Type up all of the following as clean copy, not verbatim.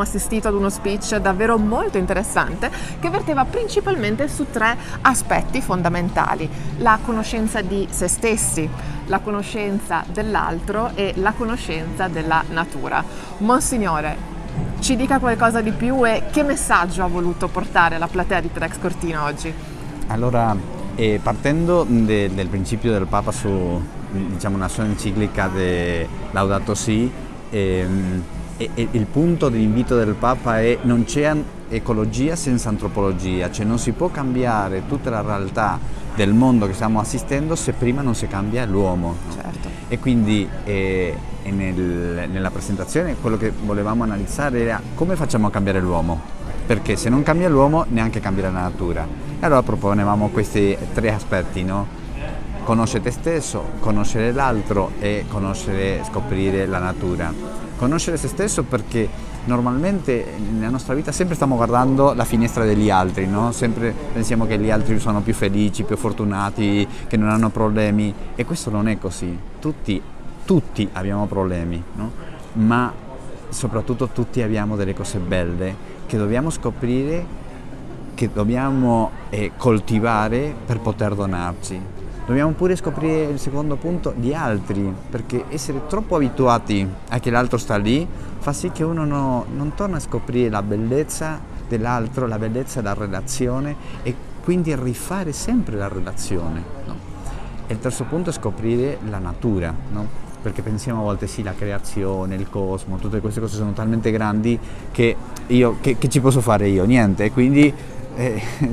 abbiamo assistito ad uno speech davvero molto interessante che verteva principalmente su 3 aspetti fondamentali: la conoscenza di se stessi, la conoscenza dell'altro e la conoscenza della natura. Monsignore, ci dica qualcosa di più e che messaggio ha voluto portare alla platea di TEDx Cortina oggi? Allora, partendo del principio del Papa su, diciamo, una sua enciclica de Laudato Si, il punto dell'invito del Papa è: non c'è ecologia senza antropologia, cioè non si può cambiare tutta la realtà del mondo che stiamo assistendo se prima non si cambia l'uomo. Certo. E quindi nella presentazione quello che volevamo analizzare era come facciamo a cambiare l'uomo, perché se non cambia l'uomo neanche cambia la natura. E allora proponevamo questi 3 aspetti, no? Conoscere te stesso, conoscere l'altro e scoprire la natura. Conoscere se stesso perché normalmente nella nostra vita sempre stiamo guardando la finestra degli altri, no? Sempre pensiamo che gli altri sono più felici, più fortunati, che non hanno problemi, e questo non è così. Tutti abbiamo problemi, no? Ma soprattutto tutti abbiamo delle cose belle che dobbiamo scoprire, che dobbiamo coltivare per poter donarci. Dobbiamo pure scoprire, il secondo punto, gli altri, perché essere troppo abituati a che l'altro sta lì fa sì che uno non torna a scoprire la bellezza dell'altro, la bellezza della relazione, e quindi rifare sempre la relazione, no? E il terzo punto è scoprire la natura, no? Perché pensiamo a volte sì, la creazione, il cosmo, tutte queste cose sono talmente grandi che che ci posso fare io? Niente, e quindi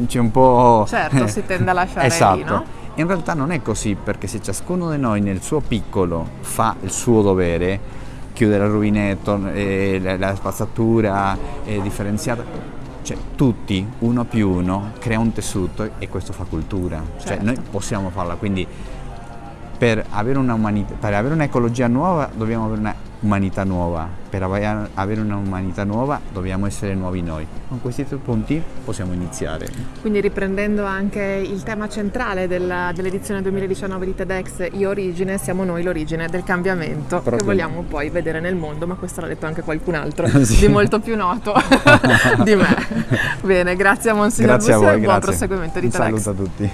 c'è un po'... Certo, si tende a lasciare esatto. lì, no? In realtà non è così, perché se ciascuno di noi nel suo piccolo fa il suo dovere, chiudere il rubinetto, la spazzatura differenziata, cioè tutti, uno più uno, crea un tessuto, e questo fa cultura. Certo. Cioè noi possiamo farla, quindi per avere un'ecologia nuova dobbiamo avere una umanità nuova, per avere una umanità nuova dobbiamo essere nuovi noi. Con questi 3 punti possiamo iniziare. Quindi, riprendendo anche il tema centrale dell'edizione 2019 di TEDx, Io Origine, siamo noi l'origine del cambiamento che vogliamo poi vedere nel mondo, ma questo l'ha detto anche qualcun altro sì. di molto più noto di me. Bene, grazie a Monsignor Grazie a Bussio voi, e buon grazie. proseguimento di Un TEDx. saluto a tutti.